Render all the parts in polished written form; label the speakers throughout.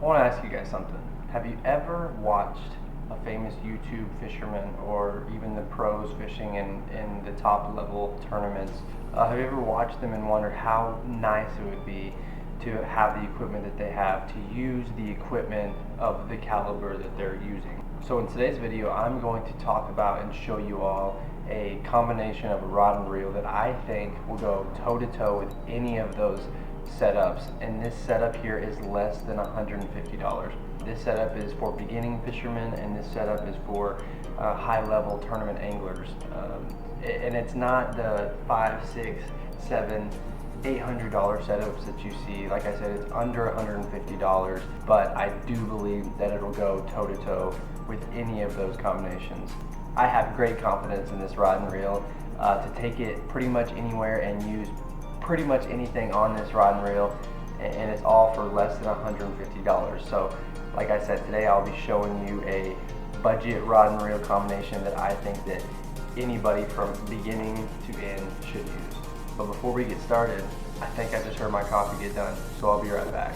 Speaker 1: I want to ask you guys something. Have you ever watched a famous YouTube fisherman or even the pros fishing in the top level tournaments? Have you ever watched them and wondered how nice it would be to have the equipment that they have, to use the equipment of the caliber that they're using? So in today's video, I'm going to talk about and show you all a combination of a rod and reel that I think will go toe to toe with any of those setups, and this setup here is less than $150. This setup is for beginning fishermen, and this setup is for high-level tournament anglers. And it's not the $500, $600, $700, $800 setups that you see. Like I said, it's under $150, but I do believe that it'll go toe to toe with any of those combinations. I have great confidence in this rod and reel to take it pretty much anywhere and use pretty much anything on this rod and reel, and it's all for less than $150. So like I said, today I'll be showing you a budget rod and reel combination that I think that anybody from beginning to end should use. But before we get started, I think I just heard my coffee get done, so I'll be right back.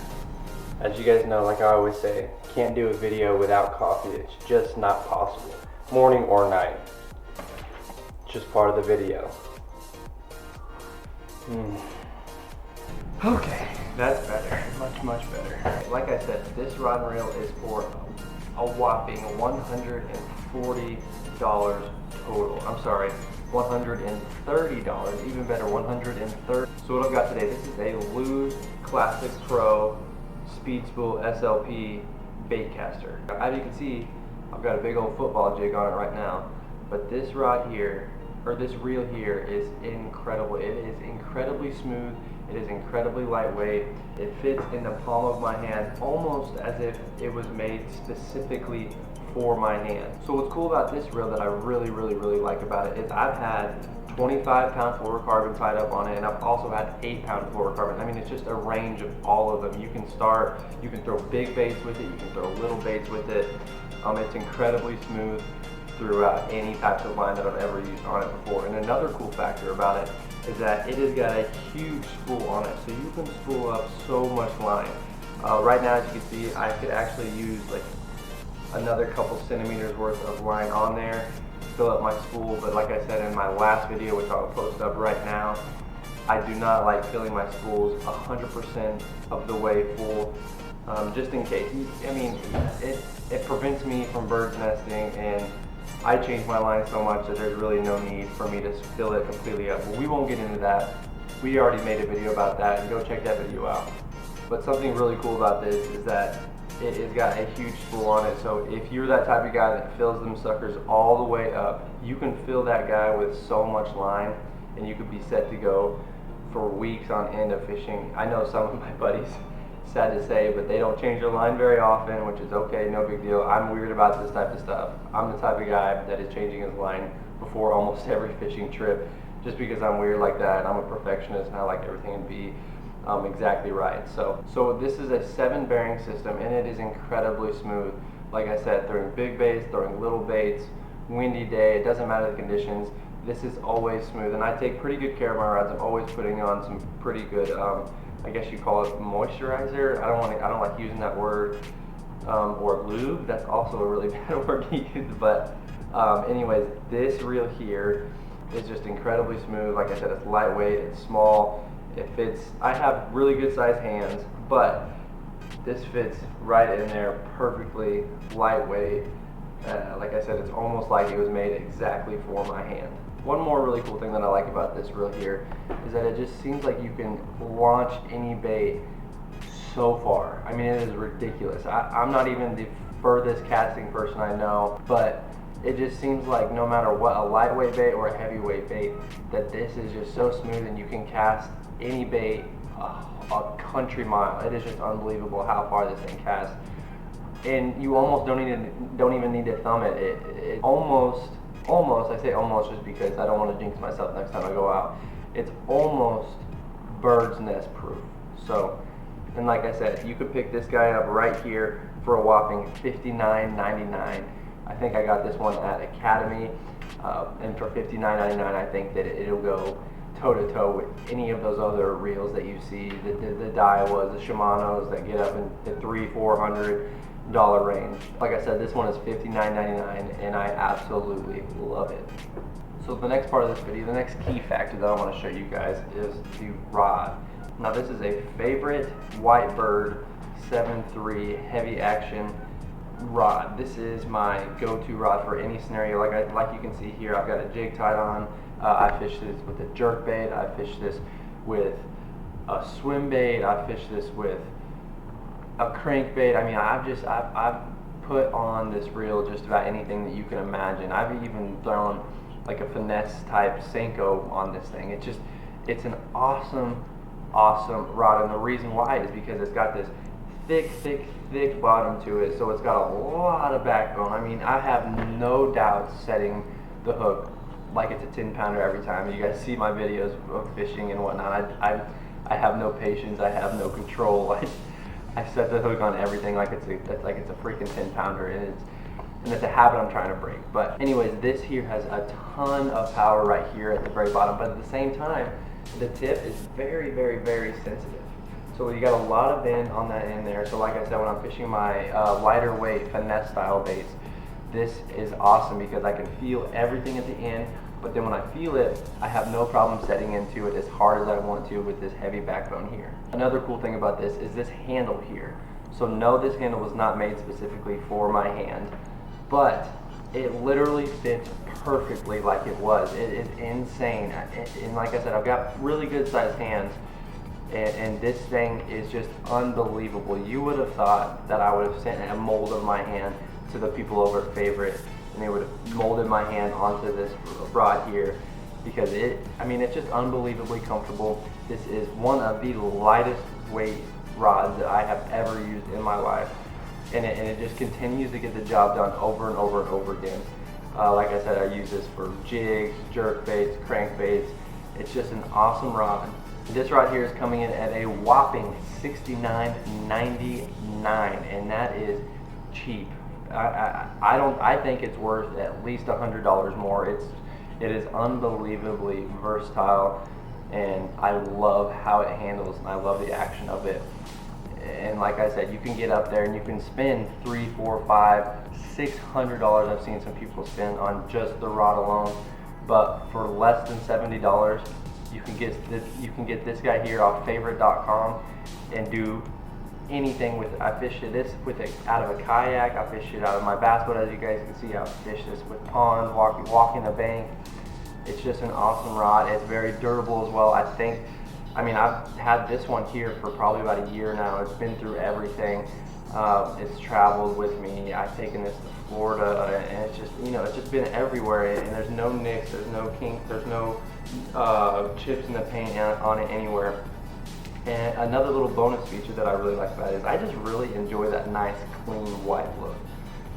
Speaker 1: As you guys know, like I always say, can't do a video without coffee. It's just not possible, morning or night. It's just part of the video. Okay, that's better, much better. Like I said, this rod and reel is for a whopping $140 total. I'm sorry, $130, even better, $130. So what I've got today, this is a Lew's Classic Pro Speed Spool SLP bait caster. As you can see, I've got a big old football jig on it right now, but this rod here, or this reel here, is incredible. It is incredibly smooth. It is incredibly lightweight. It fits in the palm of my hand almost as if it was made specifically for my hand. So what's cool about this reel that I really like about it is I've had 25-pound fluorocarbon tied up on it, and I've also had 8-pound fluorocarbon. I mean, it's just a range of all of them. You can throw big baits with it, you can throw little baits with it. It's incredibly smooth throughout any types of line that I've ever used on it before. And another cool factor about it is that it has got a huge spool on it, so you can spool up so much line. Right now, as you can see, I could actually use like another couple centimeters worth of line on there to fill up my spool, but like I said in my last video, which I'll post up right now, I do not like filling my spools 100% of the way full, just in case. I mean, it prevents me from bird's nesting, and I change my line so much that there's really no need for me to fill it completely up. But we won't get into that. We already made a video about that, and go check that video out. But something really cool about this is that it has got a huge spool on it, so if you're that type of guy that fills them suckers all the way up, you can fill that guy with so much line, and you could be set to go for weeks on end of fishing. I know some of my buddies, sad to say, but they don't change their line very often, which is okay, no big deal. I'm weird about this type of stuff. I'm the type of guy that is changing his line before almost every fishing trip, just because I'm weird like that. I'm a perfectionist, and I like everything to be exactly right. So this is a 7-bearing system, and it is incredibly smooth. Like I said, throwing big baits, throwing little baits, windy day, it doesn't matter the conditions, this is always smooth. And I take pretty good care of my rods. I'm always putting on some pretty good, I guess you call it moisturizer. I don't like using that word, or lube. That's also a really bad word to use. But anyways, this reel here is just incredibly smooth. Like I said, it's lightweight, it's small. It fits. I have really good sized hands, but this fits right in there perfectly, lightweight. Like I said, it's almost like it was made exactly for my hand. One more really cool thing that I like about this reel here is that it just seems like you can launch any bait so far. I mean, it is ridiculous. I'm not even the furthest casting person I know, but it just seems like no matter what, a lightweight bait or a heavyweight bait, that this is just so smooth, and you can cast any bait a country mile. It is just unbelievable how far this thing casts, and you almost don't even need to thumb it. It almost, I say almost just because I don't want to jinx myself next time I go out. It's almost bird's nest proof. So, and like I said, you could pick this guy up right here for a whopping $59.99. I think I got this one at Academy, and for $59.99, I think that it'll go toe to toe with any of those other reels that you see, the Daiwas, the Shimano's that get up in the $300-$400 range. Like I said, this one is $59.99 and I absolutely love it. So the next part of this video, the next key factor that I want to show you guys is the rod. Now this is a favorite Whitebird 7.3 heavy action rod. This is my go-to rod for any scenario. Like you can see here, I've got a jig tied on. I fish this with a jerk bait. I fish this with a swim bait. I fish this with a crankbait. I mean, I've put on this reel just about anything that you can imagine. I've even thrown like a finesse type Senko on this thing. It's an awesome rod, and the reason why is because it's got this thick bottom to it, so it's got a lot of backbone. I mean, I have no doubt setting the hook like it's a 10-pounder every time. You guys see my videos of fishing and whatnot. I have no patience. I have no control. I set the hook on everything like it's a freaking 10-pounder, and it's a habit I'm trying to break. But anyways, this here has a ton of power right here at the very bottom, but at the same time, the tip is very sensitive. So you got a lot of bend on that end there. So like I said, when I'm fishing my lighter weight finesse style baits, this is awesome because I can feel everything at the end, but then when I feel it, I have no problem setting into it as hard as I want to with this heavy backbone here. Another cool thing about this is this handle here. So no, this handle was not made specifically for my hand, but it literally fits perfectly like it was. It is insane. And like I said, I've got really good sized hands, and this thing is just unbelievable. You would have thought that I would have sent a mold of my hand to the people over at Favorite, and they would have molded my hand onto this rod here, because it's just unbelievably comfortable. This is one of the lightest weight rods that I have ever used in my life, and it just continues to get the job done over and over again. Like I said, I use this for jigs, jerk baits, crankbaits. It's just an awesome rod. This rod here is coming in at a whopping $69.99, and that is cheap. I think it's worth at least $100 more. It is unbelievably versatile, and I love how it handles, and I love the action of it. And like I said, you can get up there and you can spend $300, $400, $500, $600. I've seen some people spend on just the rod alone, but for less than $70, you can get this guy here off favorite.com and do anything with it. I fished this with out of a kayak. I fished it out of my bass boat, as you guys can see. I fished this with ponds, walking the bank. It's just an awesome rod. It's very durable as well. I've had this one here for probably about a year now. It's been through everything. It's traveled with me. I've taken this to Florida, and it's just been everywhere. And there's no nicks, there's no kinks, there's no chips in the paint on it anywhere. And another little bonus feature that I really like about it is I just really enjoy that nice, clean, white look.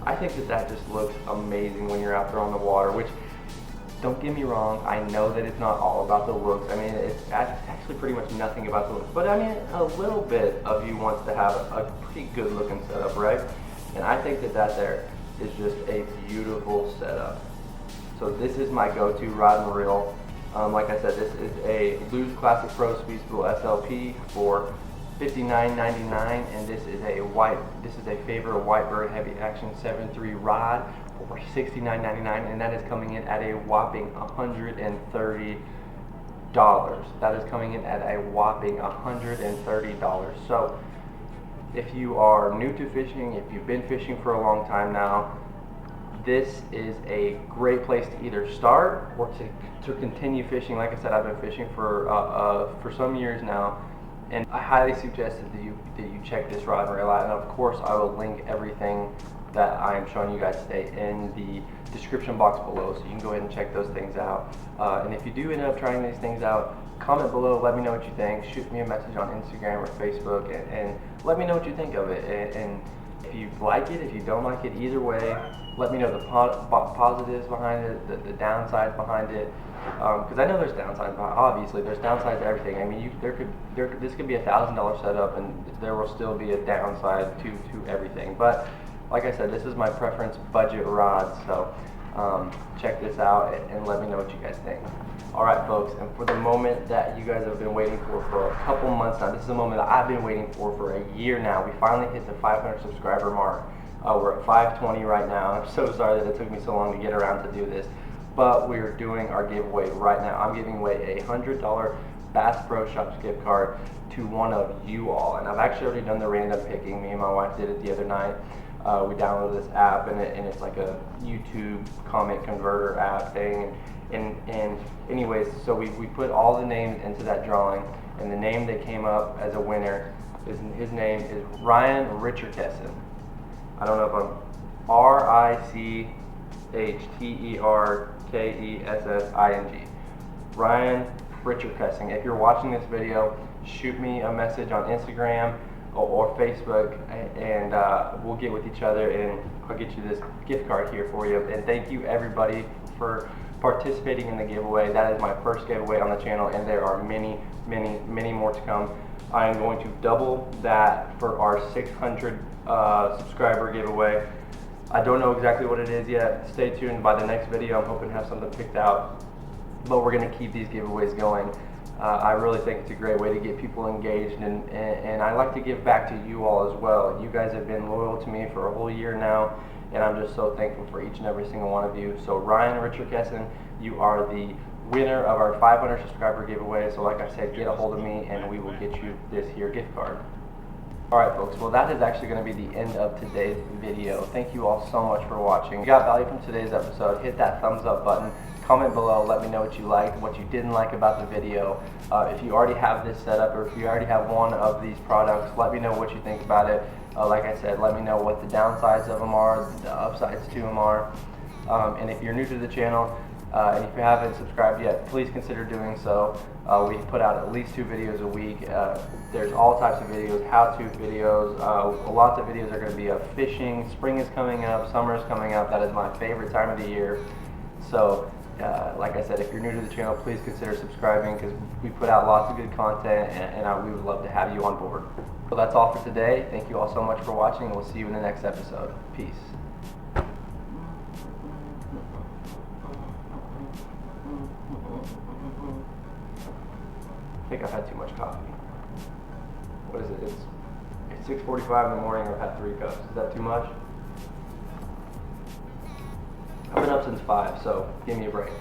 Speaker 1: I think that just looks amazing when you're out there on the water, which, don't get me wrong, I know that it's not all about the looks. I mean, it's actually pretty much nothing about the looks. But I mean, a little bit of you wants to have a pretty good looking setup, right? And I think that there is just a beautiful setup. So this is my go-to rod and reel. Like I said, this is a Lew's Classic Pro Speed Spool SLP for $59.99, and this is a favorite Whitebird Heavy Action 7.3 rod for $69.99, and that is coming in at a whopping $130. That is coming in at a whopping $130. So if you are new to fishing, if you've been fishing for a long time now, this is a great place to either start or to continue fishing. Like I said, I've been fishing for some years now, and I highly suggest that you check this rod and reel out. And of course, I will link everything that I am showing you guys today in the description box below, so you can go ahead and check those things out. And if you do end up trying these things out, comment below, let me know what you think. Shoot me a message on Instagram or Facebook, and let me know what you think of it. And if you like it, if you don't like it, either way, let me know the positives behind it, the downsides behind it. Because I know there's downsides. Obviously, there's downsides to everything. I mean, this could be $1,000 setup, and there will still be a downside to everything. But like I said, this is my preference budget rod. So check this out and let me know what you guys think. Alright folks, and for the moment that you guys have been waiting for a couple months now, this is a moment that I've been waiting for a year now. We finally hit the 500 subscriber mark. We're at 520 right now. I'm so sorry that it took me so long to get around to do this, but we're doing our giveaway right now. I'm giving away a $100 Bass Pro Shops gift card to one of you all, and I've actually already done the random picking. Me and my wife did it the other night. We downloaded this app, and it's like a YouTube comment converter app thing. And anyways, so we put all the names into that drawing, and the name that came up as a winner his name is Ryan Richardson. I don't know if I'm Richterkessing. Ryan Richardson. If you're watching this video, shoot me a message on Instagram or Facebook, and we'll get with each other, and I'll get you this gift card here for you. And thank you everybody for participating in the giveaway. That is my first giveaway on the channel, and there are many more to come. I am going to double that for our 600 subscriber giveaway. I don't know exactly what it is yet. Stay tuned. By the next video, I'm hoping to have something picked out, but we're going to keep these giveaways going. I really think it's a great way to get people engaged, and I like to give back to you all as well. You guys have been loyal to me for a whole year now, and I'm just so thankful for each and every single one of you. So Ryan Richardson, you are the winner of our 500 subscriber giveaway. So like I said, get a hold of me and we will get you this here gift card. Alright folks, well that is actually going to be the end of today's video. Thank you all so much for watching. If you got value from today's episode, hit that thumbs up button. Comment below, let me know what you liked, what you didn't like about the video. If you already have this set up, or if you already have one of these products, let me know what you think about it. Like I said, let me know what the downsides of them are, the upsides to them are. And if you're new to the channel, and if you haven't subscribed yet, please consider doing so. We put out at least 2 videos a week. There's all types of videos, how-to videos. Lots of videos are going to be of fishing. Spring is coming up, summer is coming up. That is my favorite time of the year. So like I said, if you're new to the channel, please consider subscribing, because we put out lots of good content, and we would love to have you on board. So that's all for today. Thank you all so much for watching, and we'll see you in the next episode. Peace. I think I've had too much coffee. What is it? It's 6:45 in the morning. I've had 3 cups. Is that too much? I've been up since 5, so give me a break.